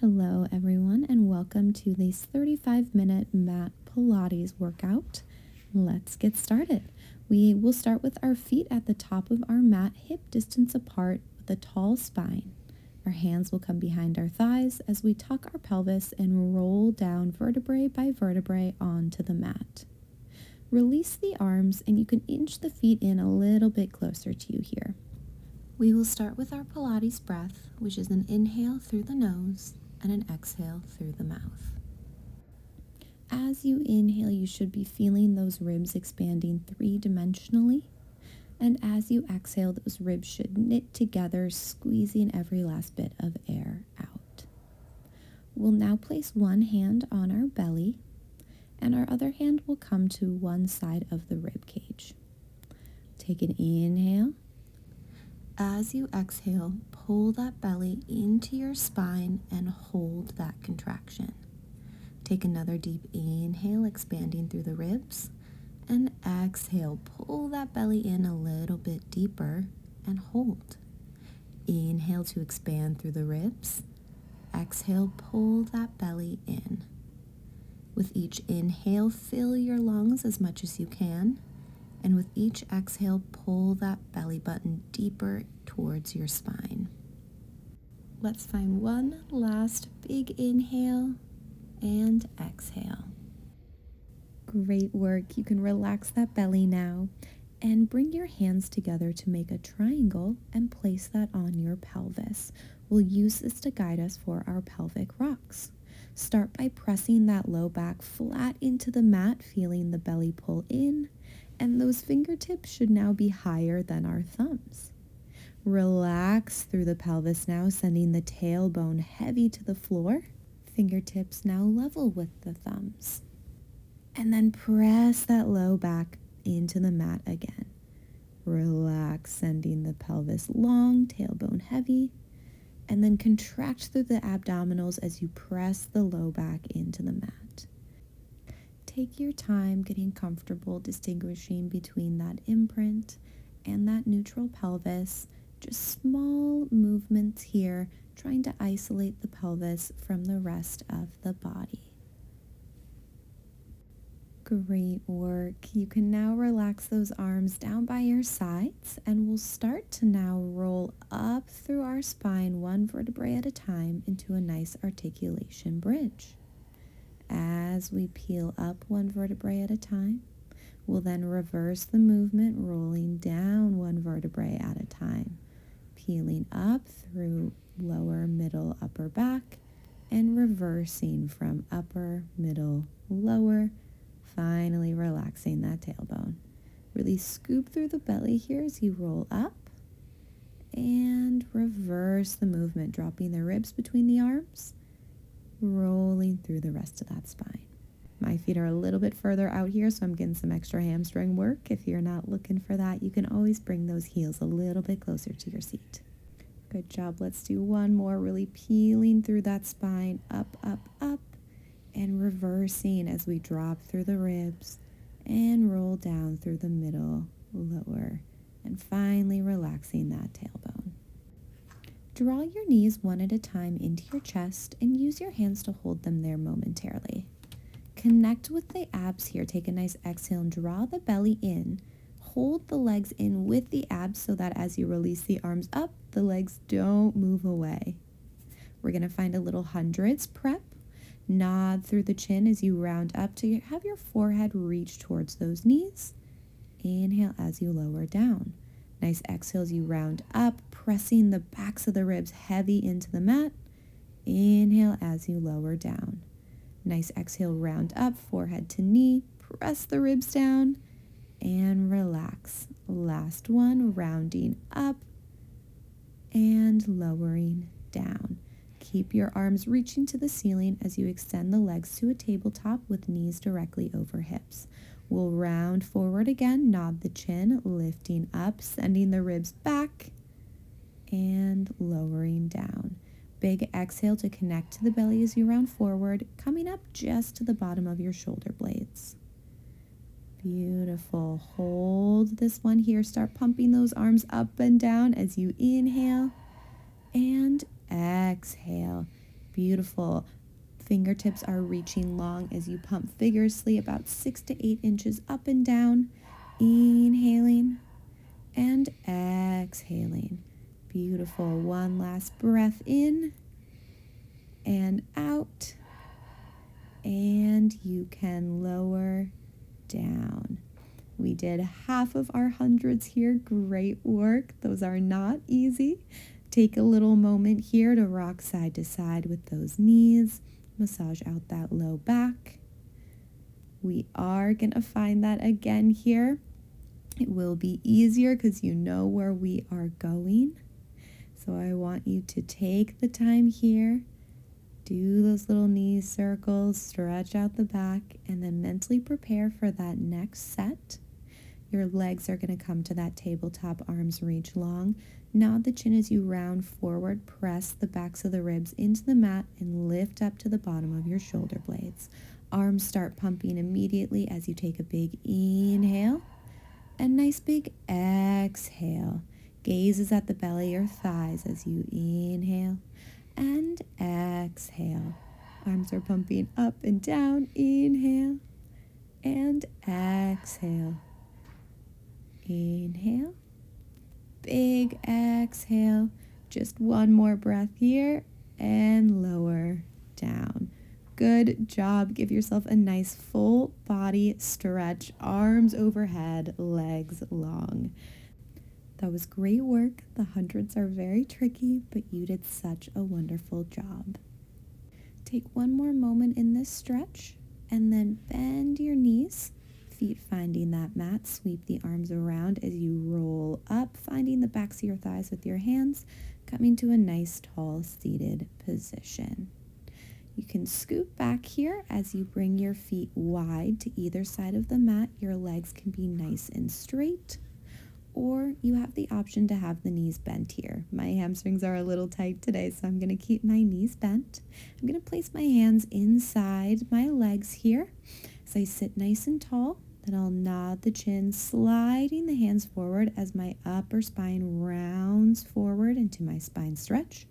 Hello, everyone, and welcome to this 35-minute mat Pilates workout. Let's get started. We will start with our feet at the top of our mat, hip distance apart with a tall spine. Our hands will come behind our thighs as we tuck our pelvis and roll down vertebrae by vertebrae onto the mat. Release the arms, and you can inch the feet in a little bit closer to you here. We will start with our Pilates breath, which is an inhale through the nose and an exhale through the mouth. As you inhale, you should be feeling those ribs expanding three-dimensionally. And as you exhale, those ribs should knit together, squeezing every last bit of air out. We'll now place one hand on our belly, and our other hand will come to one side of the rib cage. Take an inhale. As you exhale, pull that belly into your spine and hold that contraction. Take another deep inhale, expanding through the ribs, and exhale, pull that belly in a little bit deeper and hold. Inhale to expand through the ribs. Exhale, pull that belly in. With each inhale, fill your lungs as much as you can. And with each exhale, pull that belly button deeper towards your spine. Let's find one last big inhale and exhale. Great work. You can relax that belly now and bring your hands together to make a triangle and place that on your pelvis. We'll use this to guide us for our pelvic rocks. Start by pressing that low back flat into the mat, feeling the belly pull in. And those fingertips should now be higher than our thumbs. Relax through the pelvis now, sending the tailbone heavy to the floor. Fingertips now level with the thumbs. And then press that low back into the mat again. Relax, sending the pelvis long, tailbone heavy. And then contract through the abdominals as you press the low back into the mat. Take your time getting comfortable distinguishing between that imprint and that neutral pelvis. Just small movements here, trying to isolate the pelvis from the rest of the body. Great work. You can now relax those arms down by your sides, and we'll start to now roll up through our spine one vertebrae at a time into a nice articulation bridge. As we peel up one vertebrae at a time, we'll then reverse the movement, rolling down one vertebrae at a time, peeling up through lower, middle, upper back, and reversing from upper, middle, lower, finally relaxing that tailbone. Really scoop through the belly here as you roll up, and reverse the movement, dropping the ribs between the arms, rolling through the rest of that spine. My feet are a little bit further out here, so I'm getting some extra hamstring work. If you're not looking for that, you can always bring those heels a little bit closer to your seat. Good job. Let's do one more, really peeling through that spine, up, up, up, and reversing as we drop through the ribs and roll down through the middle, lower, and finally relaxing that tailbone. Draw your knees one at a time into your chest and use your hands to hold them there momentarily. Connect with the abs here. Take a nice exhale and draw the belly in. Hold the legs in with the abs so that as you release the arms up, the legs don't move away. We're going to find a little hundreds prep. Nod through the chin as you round up to have your forehead reach towards those knees. Inhale as you lower down. Nice exhale as you round up, pressing the backs of the ribs heavy into the mat. Inhale as you lower down. Nice exhale, round up, forehead to knee, press the ribs down, and relax. Last one, rounding up and lowering down. Keep your arms reaching to the ceiling as you extend the legs to a tabletop with knees directly over hips. We'll round forward again, nod the chin, lifting up, sending the ribs back, and lowering down. Big exhale to connect to the belly as you round forward, coming up just to the bottom of your shoulder blades. Beautiful. Hold this one here. Start pumping those arms up and down as you inhale and exhale. Beautiful. Fingertips are reaching long as you pump vigorously about 6 to 8 inches up and down. Inhaling and exhaling. Beautiful. One last breath in and out. And you can lower down. We did half of our hundreds here. Great work. Those are not easy. Take a little moment here to rock side to side with those knees. Massage out that low back. We are going to find that again here. It will be easier because you know where we are going. So I want you to take the time here. Do those little knee circles, stretch out the back, and then mentally prepare for that next set. Your legs are going to come to that tabletop, arms reach long. Nod the chin as you round forward. Press the backs of the ribs into the mat and lift up to the bottom of your shoulder blades. Arms start pumping immediately as you take a big inhale and nice big exhale. Gaze is at the belly or thighs as you inhale and exhale. Arms are pumping up and down. Inhale and exhale. Inhale, big exhale, just one more breath here, and lower down. Good job. Give yourself a nice full body stretch, arms overhead, legs long. That was great work. The hundreds are very tricky, but you did such a wonderful job. Take one more moment in this stretch, and then bend your knees. Feet finding that mat, sweep the arms around as you roll up, finding the backs of your thighs with your hands, coming to a nice tall seated position. You can scoot back here as you bring your feet wide to either side of the mat. Your legs can be nice and straight, or you have the option to have the knees bent here. My hamstrings are a little tight today, so I'm going to keep my knees bent. I'm going to place my hands inside my legs here as I sit nice and tall. Then I'll nod the chin, sliding the hands forward as my upper spine rounds forward into my spine stretch,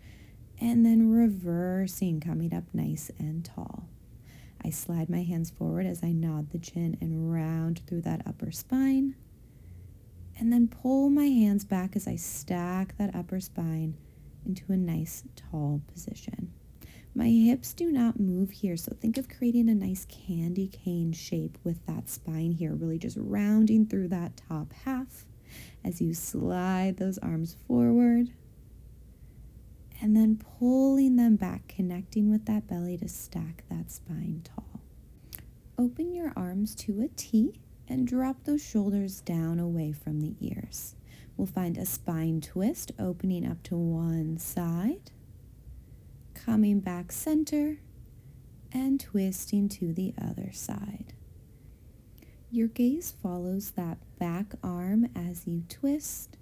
and then reversing, coming up nice and tall. I slide my hands forward as I nod the chin and round through that upper spine, and then pull my hands back as I stack that upper spine into a nice tall position. My hips do not move here, so think of creating a nice candy cane shape with that spine here, really just rounding through that top half as you slide those arms forward and then pulling them back, connecting with that belly to stack that spine tall. Open your arms to a T and drop those shoulders down away from the ears. We'll find a spine twist, opening up to one side, coming back center, and twisting to the other side. Your gaze follows that back arm as you twist,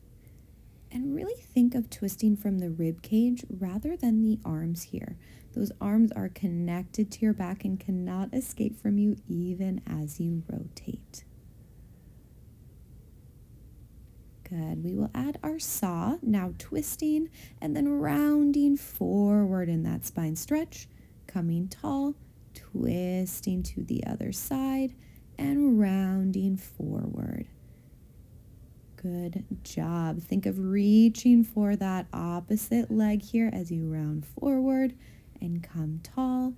and really think of twisting from the rib cage rather than the arms here. Those arms are connected to your back and cannot escape from you even as you rotate. Good. We will add our saw, now twisting and then rounding forward in that spine stretch, coming tall, twisting to the other side, and rounding forward. Good job. Think of reaching for that opposite leg here as you round forward and come tall,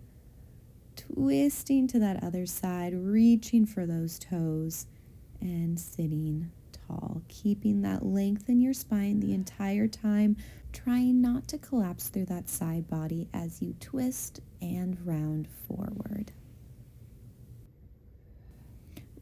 twisting to that other side, reaching for those toes, and sitting tall, keeping that length in your spine the entire time, trying not to collapse through that side body as you twist and round forward.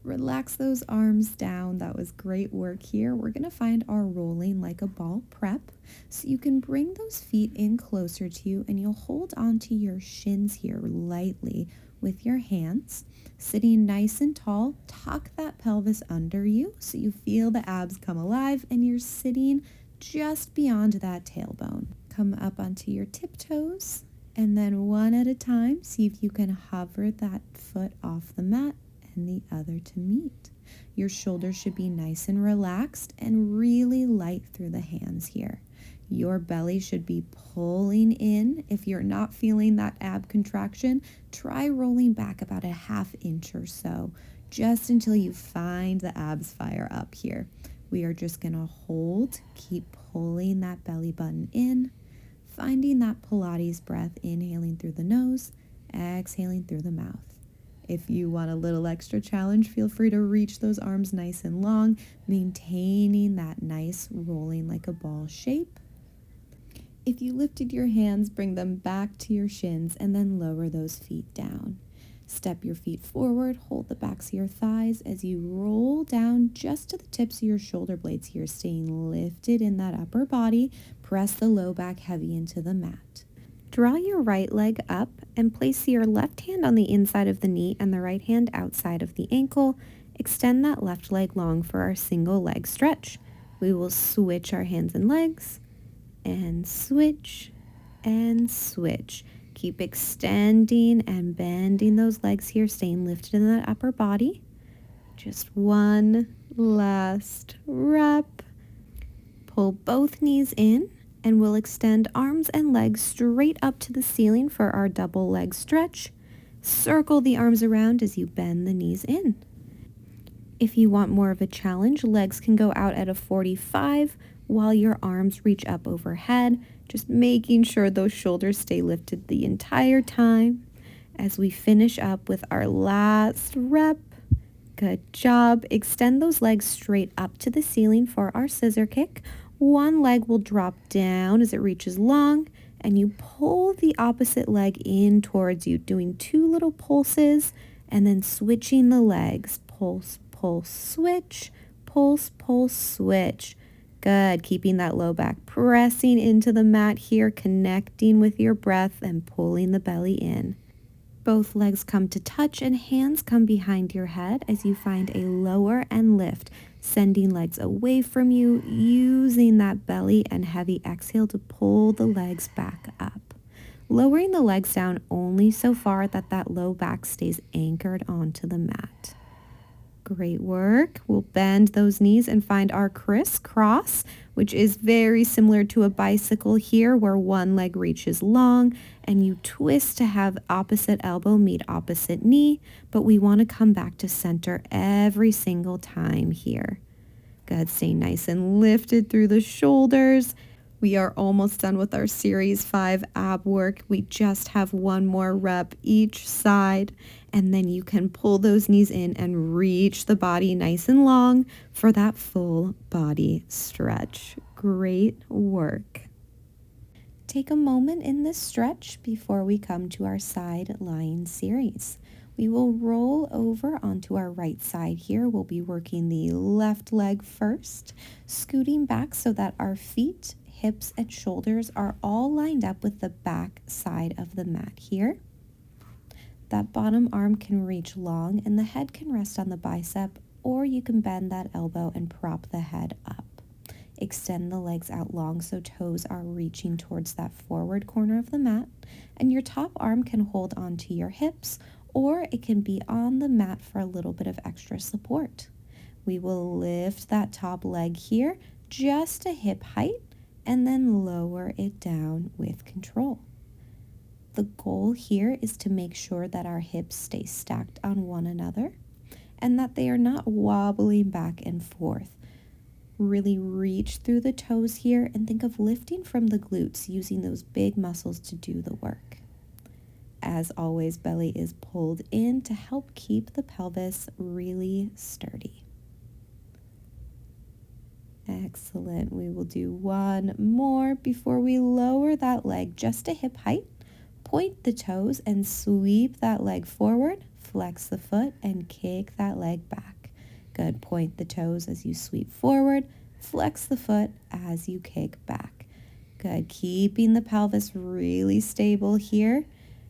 Relax those arms down. That was great work here. We're going to find our rolling like a ball prep. So you can bring those feet in closer to you and you'll hold onto your shins here lightly with your hands. Sitting nice and tall, tuck that pelvis under you so you feel the abs come alive and you're sitting just beyond that tailbone. Come up onto your tiptoes and then one at a time, see if you can hover that foot off the mat and the other to meet. Your shoulders should be nice and relaxed and really light through the hands here. Your belly should be pulling in. If you're not feeling that ab contraction, try rolling back about a ½ inch or so, just until you find the abs fire up here. We are just going to hold, keep pulling that belly button in, finding that Pilates breath, inhaling through the nose, exhaling through the mouth. If you want a little extra challenge, feel free to reach those arms nice and long, maintaining that nice rolling like a ball shape. If you lifted your hands, bring them back to your shins and then lower those feet down. Step your feet forward, hold the backs of your thighs as you roll down just to the tips of your shoulder blades here, staying lifted in that upper body. Press the low back heavy into the mat. Draw your right leg up and place your left hand on the inside of the knee and the right hand outside of the ankle. Extend that left leg long for our single leg stretch. We will switch our hands and legs and switch and switch. Keep extending and bending those legs here, staying lifted in that upper body. Just one last rep. Pull both knees in, and we'll extend arms and legs straight up to the ceiling for our double leg stretch. Circle the arms around as you bend the knees in. If you want more of a challenge, legs can go out at a 45 while your arms reach up overhead, just making sure those shoulders stay lifted the entire time. As we finish up with our last rep, good job. Extend those legs straight up to the ceiling for our scissor kick. One leg will drop down as it reaches long, and you pull the opposite leg in towards you, doing 2 little pulses, and then switching the legs. Pulse, pulse, switch, pulse, pulse, switch. Good. Keeping that low back pressing into the mat here, connecting with your breath and pulling the belly in. Both legs come to touch and hands come behind your head as you find a lower and lift, sending legs away from you, using that belly and heavy exhale to pull the legs back up. Lowering the legs down only so far that that low back stays anchored onto the mat. Great work. We'll bend those knees and find our crisscross, which is very similar to a bicycle here, where one leg reaches long and you twist to have opposite elbow meet opposite knee, but we want to come back to center every single time here. Good. Stay nice and lifted through the shoulders. We are almost done with our Series 5 ab work. We just have one more rep each side, and then you can pull those knees in and reach the body nice and long for that full body stretch. Great work. Take a moment in this stretch before we come to our side lying series. We will roll over onto our right side here. We'll be working the left leg first, scooting back so that our feet, hips, and shoulders are all lined up with the back side of the mat here. That bottom arm can reach long and the head can rest on the bicep, or you can bend that elbow and prop the head up. Extend the legs out long so toes are reaching towards that forward corner of the mat, and your top arm can hold onto your hips, or it can be on the mat for a little bit of extra support. We will lift that top leg here just to hip height and then lower it down with control. The goal here is to make sure that our hips stay stacked on one another and that they are not wobbling back and forth. Really reach through the toes here and think of lifting from the glutes, using those big muscles to do the work. As always, belly is pulled in to help keep the pelvis really sturdy. Excellent. We will do one more before we lower that leg just to hip height. Point the toes and sweep that leg forward. Flex the foot and kick that leg back. Good. Point the toes as you sweep forward. Flex the foot as you kick back. Good. Keeping the pelvis really stable here.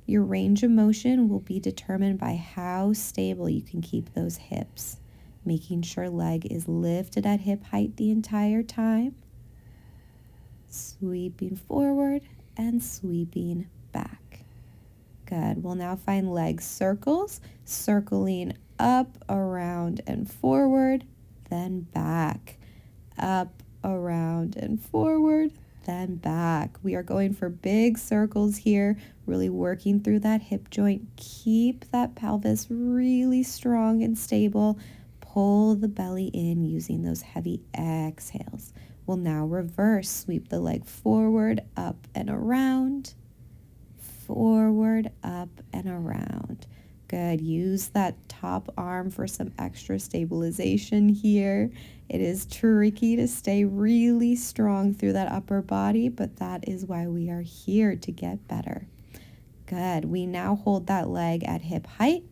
Your range of motion will be determined by how stable you can keep those hips. Making sure leg is lifted at hip height the entire time. Sweeping forward and sweeping back. Good. We'll now find leg circles, circling up, around, and forward, then back. Up, around, and forward. then back. We are going for big circles here, really working through that hip joint. Keep that pelvis really strong and stable. Pull the belly in using those heavy exhales. We'll now reverse. Sweep the leg forward, up and around. Forward, up and around. Good. Use that top arm for some extra stabilization here. It is tricky to stay really strong through that upper body, but that is why we are here, to get better. Good. We now hold that leg at hip height.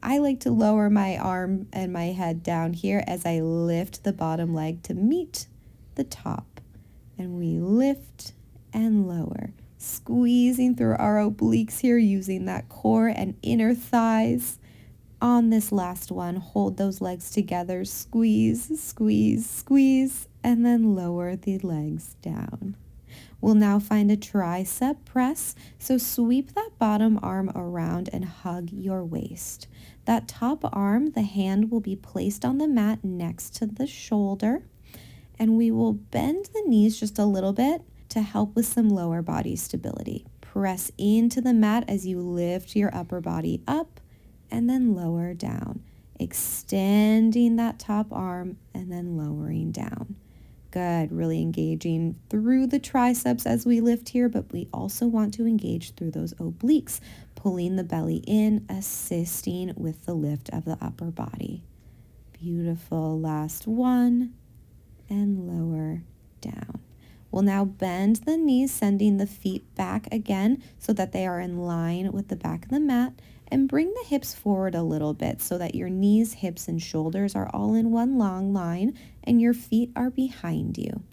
I like to lower my arm and my head down here as I lift the bottom leg to meet the top. And we lift and lower, squeezing through our obliques here, using that core and inner thighs. On this last one, hold those legs together, squeeze, squeeze, squeeze, and then lower the legs down. We'll now find a tricep press, so sweep that bottom arm around and hug your waist. That top arm, the hand will be placed on the mat next to the shoulder, and we will bend the knees just a little bit to help with some lower body stability. Press into the mat as you lift your upper body up and then lower down, extending that top arm and then lowering down. Good, really engaging through the triceps as we lift here, but we also want to engage through those obliques, pulling the belly in, assisting with the lift of the upper body. Beautiful. Last one, and lower down. We'll now bend the knees, sending the feet back again so that they are in line with the back of the mat, and bring the hips forward a little bit so that your knees, hips, and shoulders are all in one long line and your feet are behind you.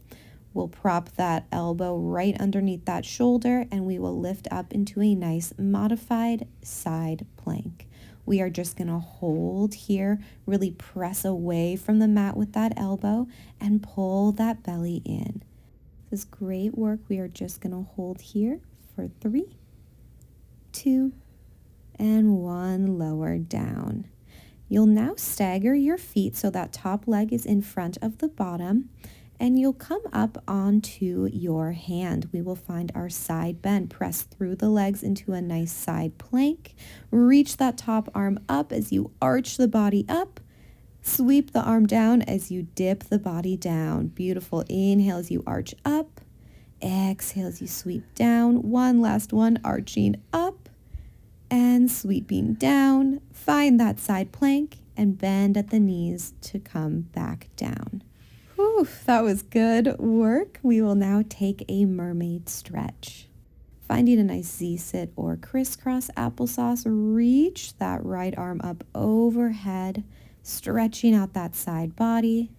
We'll prop that elbow right underneath that shoulder and we will lift up into a nice modified side plank. We are just going to hold here, really press away from the mat with that elbow and pull that belly in. This is great work. We are just going to hold here for 3, 2, and 1, lower down. You'll now stagger your feet so that top leg is in front of the bottom, and you'll come up onto your hand. We will find our side bend. Press through the legs into a nice side plank. Reach that top arm up as you arch the body up. Sweep the arm down as you dip the body down. Beautiful. Inhale as you arch up. Exhale as you sweep down. One last one, arching up and sweeping down. Find that side plank and bend at the knees to come back down. Whew, that was good work. We will now take a mermaid stretch. Finding a nice Z-sit or crisscross applesauce, reach that right arm up overhead, stretching out that side body.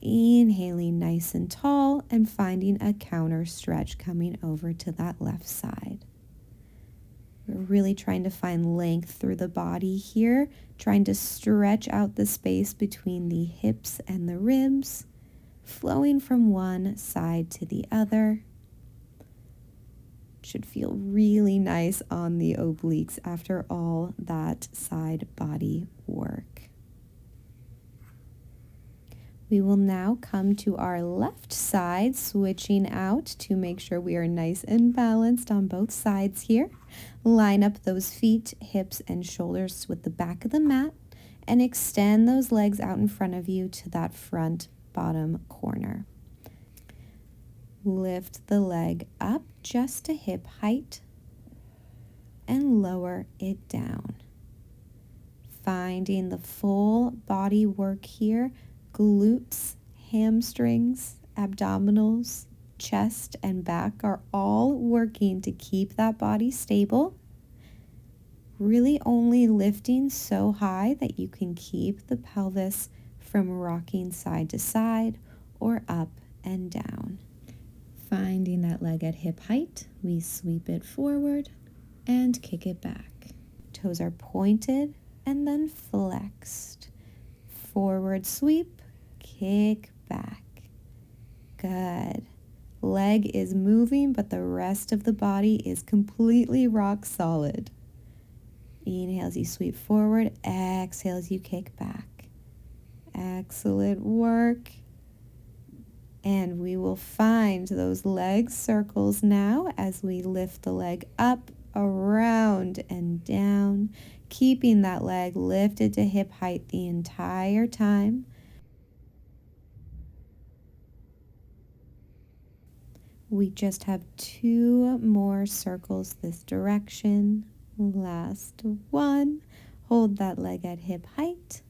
Inhaling nice and tall and finding a counter stretch coming over to that left side. We're really trying to find length through the body here, trying to stretch out the space between the hips and the ribs, flowing from one side to the other. Should feel really nice on the obliques after all that side body work. We will now come to our left side, switching out to make sure we are nice and balanced on both sides here. Line up those feet, hips, and shoulders with the back of the mat and extend those legs out in front of you to that front bottom corner. Lift the leg up just to hip height and lower it down. Finding the full body work here. Glutes, hamstrings, abdominals, chest, and back are all working to keep that body stable. Really only lifting so high that you can keep the pelvis from rocking side to side or up and down. Finding that leg at hip height, we sweep it forward and kick it back. Toes are pointed and then flexed. Forward sweep, kick back. Good. Leg is moving, but the rest of the body is completely rock solid. Inhale as you sweep forward. Exhale as you kick back. Excellent work. And we will find those leg circles now as we lift the leg up, around, and down, keeping that leg lifted to hip height the entire time. We just have 2 more circles this direction. Last one. Hold that leg at hip height.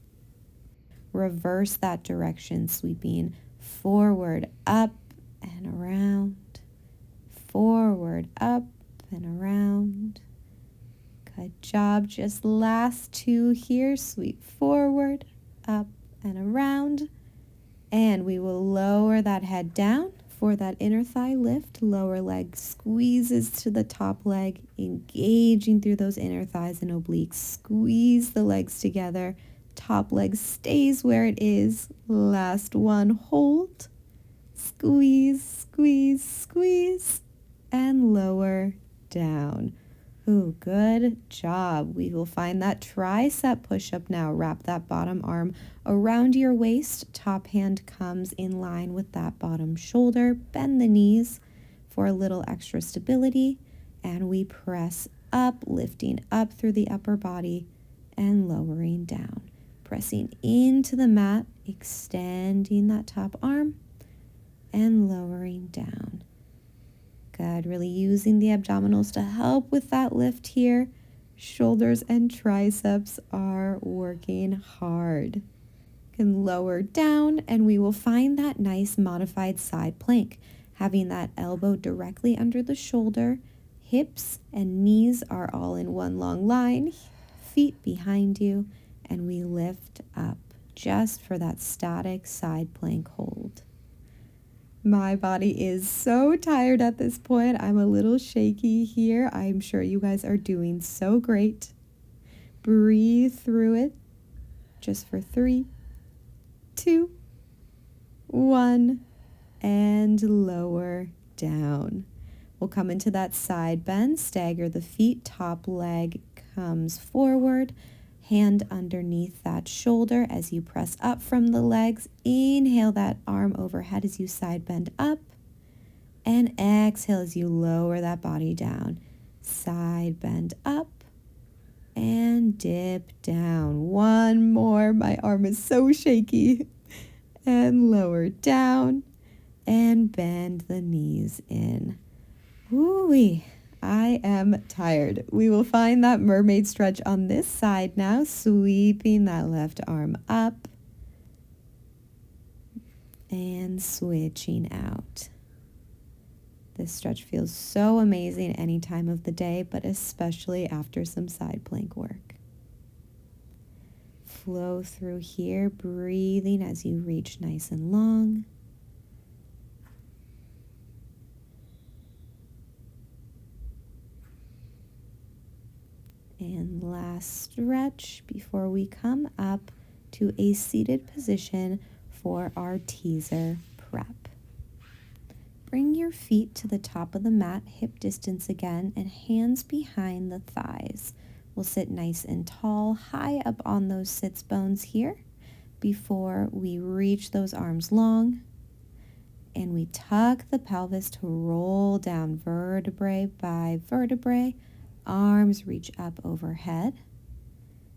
Reverse that direction, sweeping forward, up, and around. Forward, up, and around. Good job. Just last 2 here. Sweep forward, up, and around. And we will lower that head down for that inner thigh lift. Lower leg squeezes to the top leg, engaging through those inner thighs and obliques. Squeeze the legs together. Top leg stays where it is. Last one, hold. Squeeze, squeeze, squeeze, and lower down. Ooh, good job. We will find that tricep push-up now. Wrap that bottom arm around your waist. Top hand comes in line with that bottom shoulder. Bend the knees for a little extra stability. And we press up, lifting up through the upper body and lowering down. Pressing into the mat, extending that top arm and lowering down. Good, really using the abdominals to help with that lift here. Shoulders and triceps are working hard. Can lower down and we will find that nice modified side plank. Having that elbow directly under the shoulder, hips and knees are all in one long line, feet behind you, and we lift up just for that static side plank hold. My body is so tired at this point. I'm a little shaky here. I'm sure you guys are doing so great. Breathe through it just for 3, 2, 1, and lower down. We'll come into that side bend, stagger the feet, top leg comes forward. Hand underneath that shoulder as you press up from the legs. Inhale that arm overhead as you side bend up. And exhale as you lower that body down. Side bend up and dip down. One more. My arm is so shaky. And lower down and bend the knees in. Woo-wee. I am tired. We will find that mermaid stretch on this side now, sweeping that left arm up and switching out. This stretch feels so amazing any time of the day, but especially after some side plank work. Flow through here, breathing as you reach nice and long. And last stretch before we come up to a seated position for our teaser prep. Bring your feet to the top of the mat, hip distance again, and hands behind the thighs. We'll sit nice and tall, high up on those sits bones here before we reach those arms long. And we tuck the pelvis to roll down vertebrae by vertebrae. Arms reach up overhead.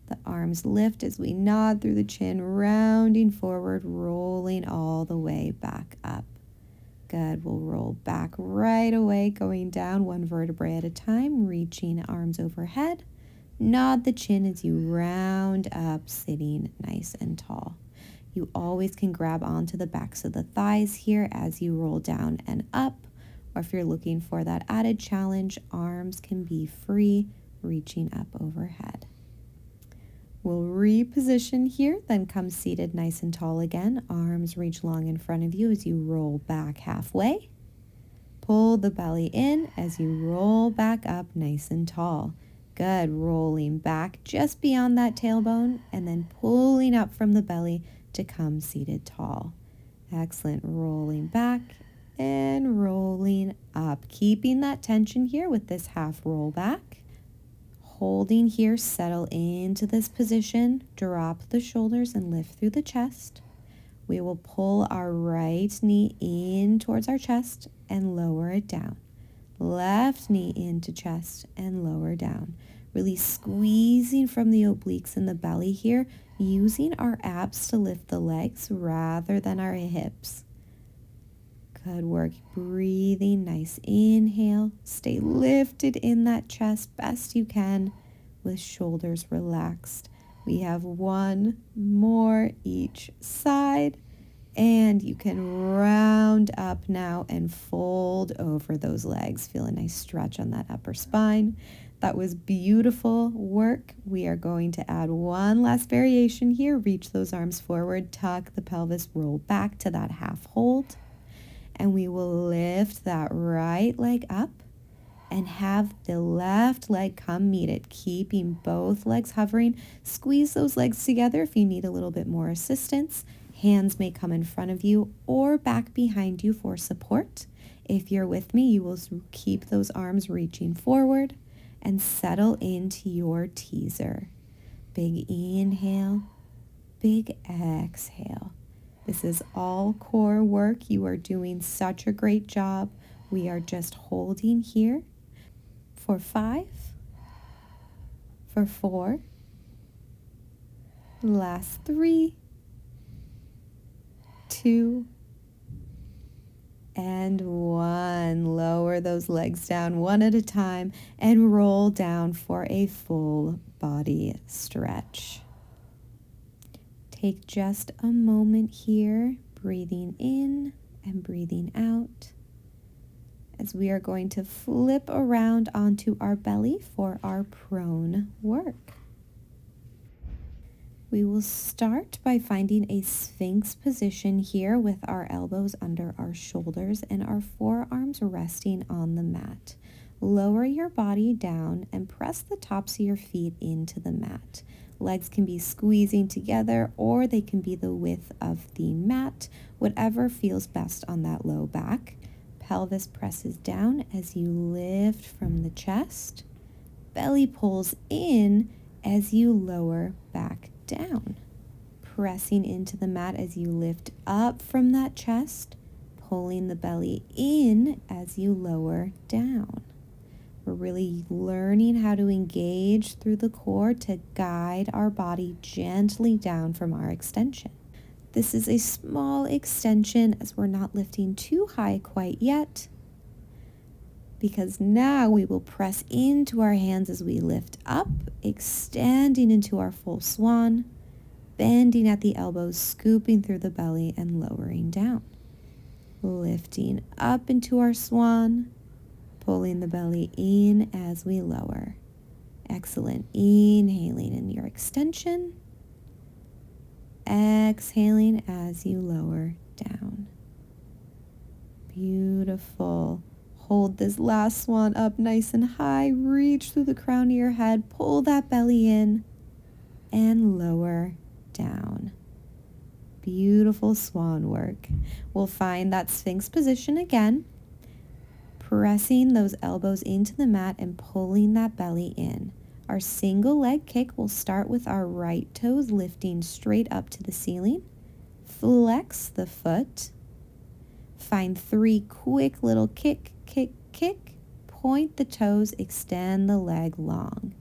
The arms lift as we nod through the chin, rounding forward, rolling all the way back up. Good. We'll roll back right away, going down one vertebrae at a time, reaching arms overhead. Nod the chin as you round up, sitting nice and tall. You always can grab onto the backs of the thighs here as you roll down and up. Or if you're looking for that added challenge, arms can be free, reaching up overhead. We'll reposition here, then come seated nice and tall again. Arms reach long in front of you as you roll back halfway. Pull the belly in as you roll back up nice and tall. Good, rolling back just beyond that tailbone and then pulling up from the belly to come seated tall. Excellent, rolling back and rolling up, keeping that tension here with this half roll back. Holding here, settle into this position, drop the shoulders and lift through the chest. We will pull our right knee in towards our chest and lower it down. Left knee into chest and lower down. Really squeezing from the obliques in the belly here, using our abs to lift the legs rather than our hips. Good work. Breathing, nice inhale. Stay lifted in that chest best you can with shoulders relaxed. We have one more each side. And you can round up now and fold over those legs. Feel a nice stretch on that upper spine. That was beautiful work. We are going to add one last variation here. Reach those arms forward, tuck the pelvis, roll back to that half hold. And we will lift that right leg up and have the left leg come meet it, keeping both legs hovering. Squeeze those legs together if you need a little bit more assistance. Hands may come in front of you or back behind you for support. If you're with me, you will keep those arms reaching forward and settle into your teaser. Big inhale, big exhale. This is all core work. You are doing such a great job. We are just holding here for 5, for 4, last 3, 2, and 1. Lower those legs down one at a time and roll down for a full body stretch. Take just a moment here, breathing in and breathing out, as we are going to flip around onto our belly for our prone work. We will start by finding a Sphinx position here with our elbows under our shoulders and our forearms resting on the mat. Lower your body down and press the tops of your feet into the mat. Legs can be squeezing together or they can be the width of the mat, whatever feels best on that low back. Pelvis presses down as you lift from the chest. Belly pulls in as you lower back down. Pressing into the mat as you lift up from that chest, pulling the belly in as you lower down. We're really learning how to engage through the core to guide our body gently down from our extension. This is a small extension as we're not lifting too high quite yet, because now we will press into our hands as we lift up, extending into our full swan, bending at the elbows, scooping through the belly and lowering down. Lifting up into our swan, pulling the belly in as we lower. Excellent. Inhaling in your extension. Exhaling as you lower down. Beautiful. Hold this last swan up nice and high. Reach through the crown of your head. Pull that belly in and lower down. Beautiful swan work. We'll find that Sphinx position again. Pressing those elbows into the mat and pulling that belly in. Our single leg kick will start with our right toes lifting straight up to the ceiling. Flex the foot. Find 3 quick little kick, kick, kick. Point the toes, extend the leg long.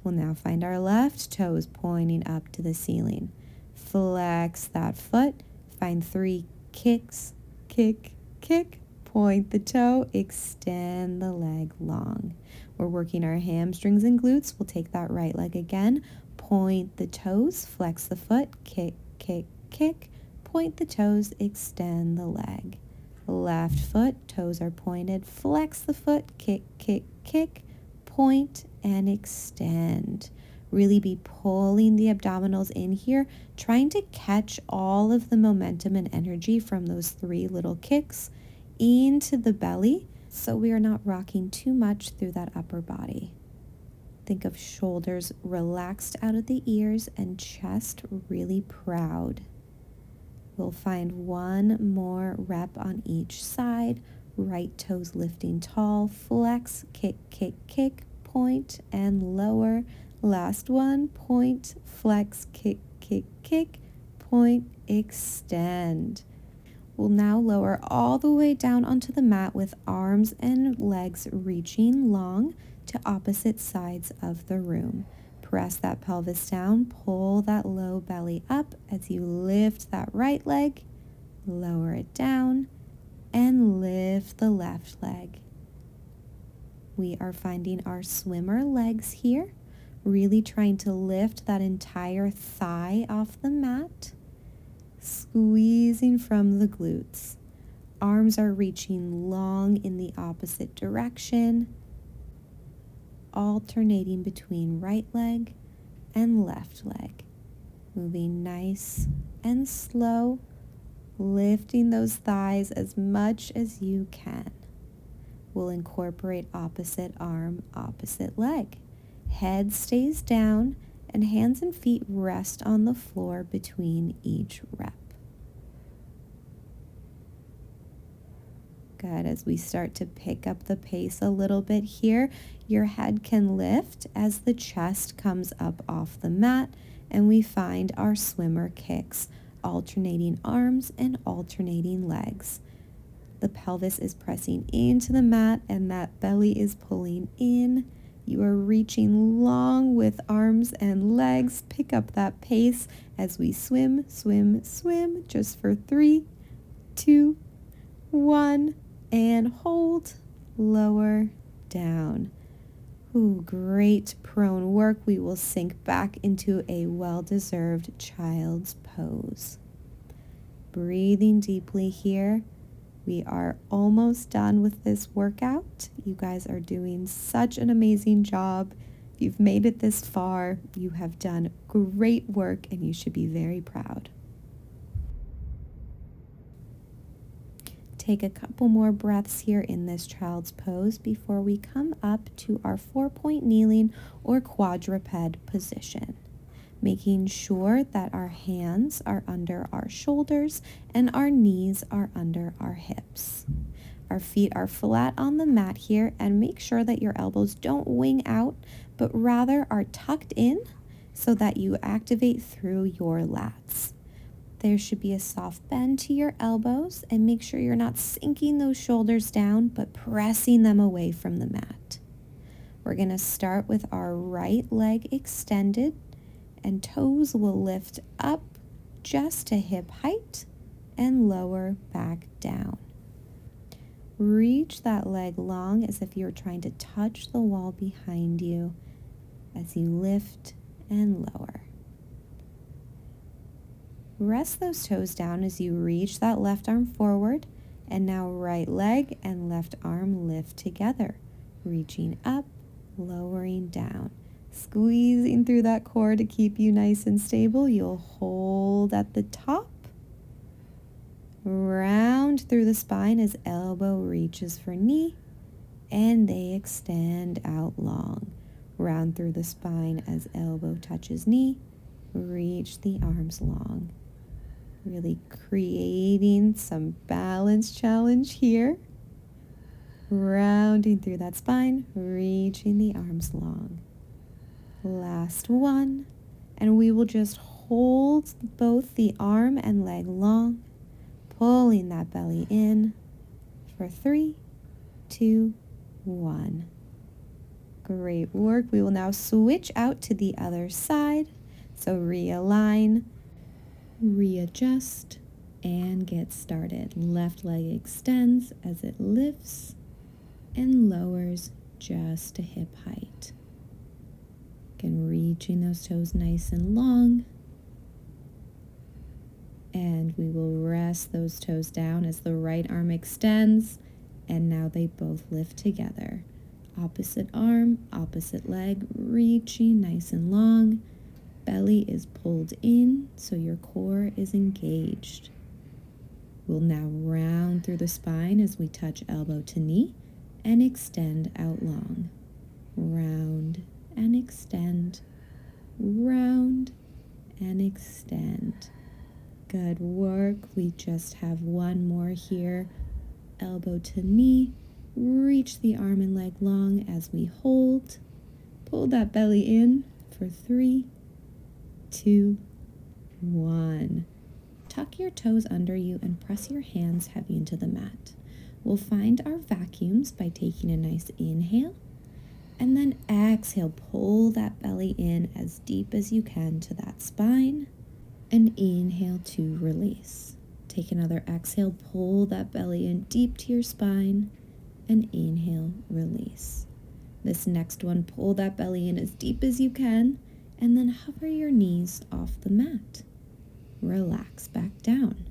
We'll now find our left toes pointing up to the ceiling. Flex that foot. Find 3 kicks, kick, kick. Point the toe, extend the leg long. We're working our hamstrings and glutes. We'll take that right leg again. Point the toes, flex the foot, kick, kick, kick. Point the toes, extend the leg. Left foot, toes are pointed, flex the foot, kick, kick, kick. Point and extend. Really be pulling the abdominals in here, trying to catch all of the momentum and energy from those 3 little kicks into the belly, so we are not rocking too much through that upper body. Think of shoulders relaxed out of the ears and chest really proud. We'll find 1 more rep on each side. Right toes lifting tall, flex, kick, kick, kick, point and lower. Last one, point, flex, kick, kick, kick, point, extend. We'll now lower all the way down onto the mat with arms and legs reaching long to opposite sides of the room. Press that pelvis down, pull that low belly up as you lift that right leg, lower it down, and lift the left leg. We are finding our swimmer legs here, really trying to lift that entire thigh off the mat, squeezing from the glutes. Arms are reaching long in the opposite direction, alternating between right leg and left leg. Moving nice and slow, lifting those thighs as much as you can. We'll incorporate opposite arm, opposite leg. Head stays down and hands and feet rest on the floor between each rep. Good. As we start to pick up the pace a little bit here, your head can lift as the chest comes up off the mat, and we find our swimmer kicks, alternating arms and alternating legs. The pelvis is pressing into the mat and that belly is pulling in. You are reaching long with arms and legs. Pick up that pace as we swim, swim, swim, just for 3, 2, 1, and hold, lower, down. Ooh, great prone work. We will sink back into a well-deserved child's pose. Breathing deeply here. We are almost done with this workout. You guys are doing such an amazing job. If you've made it this far, you have done great work and you should be very proud. Take a couple more breaths here in this child's pose before we come up to our 4-point kneeling or quadruped position, making sure that our hands are under our shoulders and our knees are under our hips. Our feet are flat on the mat here, and make sure that your elbows don't wing out, but rather are tucked in so that you activate through your lats. There should be a soft bend to your elbows, and make sure you're not sinking those shoulders down, but pressing them away from the mat. We're going to start with our right leg extended, and toes will lift up just to hip height and lower back down. Reach that leg long as if you're trying to touch the wall behind you as you lift and lower. Rest those toes down as you reach that left arm forward, and now right leg and left arm lift together, reaching up, lowering down. Squeezing through that core to keep you nice and stable. You'll hold at the top. Round through the spine as elbow reaches for knee, and they extend out long. Round through the spine as elbow touches knee. Reach the arms long. Really creating some balance challenge here. Rounding through that spine, reaching the arms long. Last one, and we will just hold both the arm and leg long, pulling that belly in for 3, 2, 1. Great work. We will now switch out to the other side. So realign, readjust, and get started. Left leg extends as it lifts and lowers just to hip height. Again, reaching those toes nice and long. And we will rest those toes down as the right arm extends, and now they both lift together. Opposite arm, opposite leg, reaching nice and long. Belly is pulled in, so your core is engaged. We'll now round through the spine as we touch elbow to knee and extend out long. Round and extend, round and extend. Good work. We just have one more here. Elbow to knee, reach the arm and leg long as we hold. Pull that belly in for 3, 2, 1. tuck your toes under you and press your hands heavy into the mat. We'll find our vacuums by taking a nice inhale, and then exhale, pull that belly in as deep as you can to that spine, and inhale to release. Take another exhale, pull that belly in deep to your spine, and inhale, release. This next one, pull that belly in as deep as you can, and then hover your knees off the mat. Relax back down.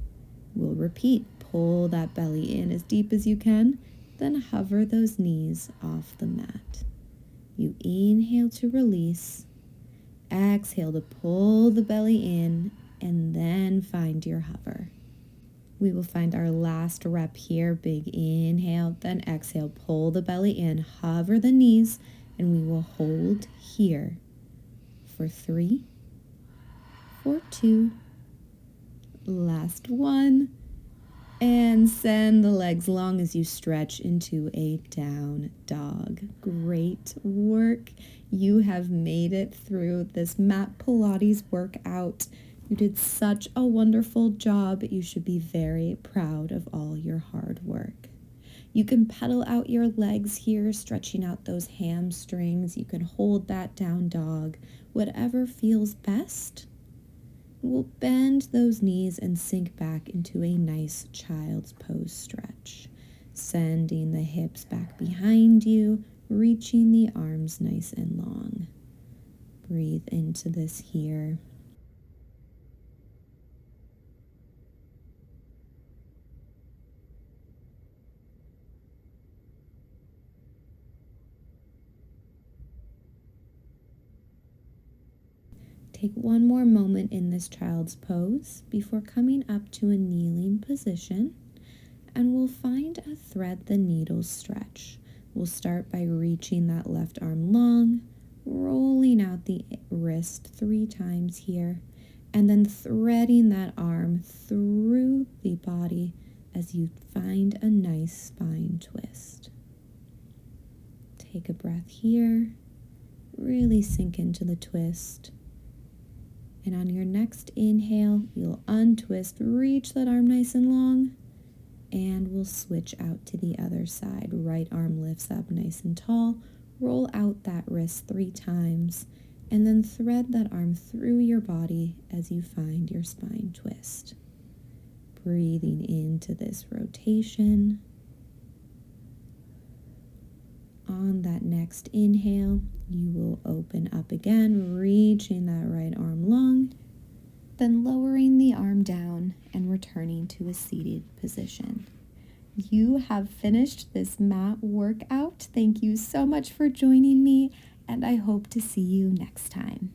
We'll repeat, pull that belly in as deep as you can, then hover those knees off the mat. You inhale to release, exhale to pull the belly in, and then find your hover. We will find our last rep here. Big inhale, then exhale, pull the belly in, hover the knees, and we will hold here for 3, for 2, last 1, and send the legs long as you stretch into a down dog. Great work. You have made it through this mat Pilates workout. You did such a wonderful job. You should be very proud of all your hard work. You can pedal out your legs here, stretching out those hamstrings. You can hold that down dog, whatever feels best. We'll bend those knees and sink back into a nice child's pose stretch, sending the hips back behind you, reaching the arms nice and long. Breathe into this here. Take one more moment in this child's pose before coming up to a kneeling position, and we'll find a thread the needles stretch. We'll start by reaching that left arm long, rolling out the wrist 3 times here, and then threading that arm through the body as you find a nice spine twist. Take a breath here, really sink into the twist. And on your next inhale, you'll untwist, reach that arm nice and long, and we'll switch out to the other side. Right arm lifts up nice and tall, roll out that wrist 3 times, and then thread that arm through your body as you find your spine twist. Breathing into this rotation. On that next inhale, you will open up again, reaching that right arm long, then lowering the arm down and returning to a seated position. You have finished this mat workout. Thank you so much for joining me, and I hope to see you next time.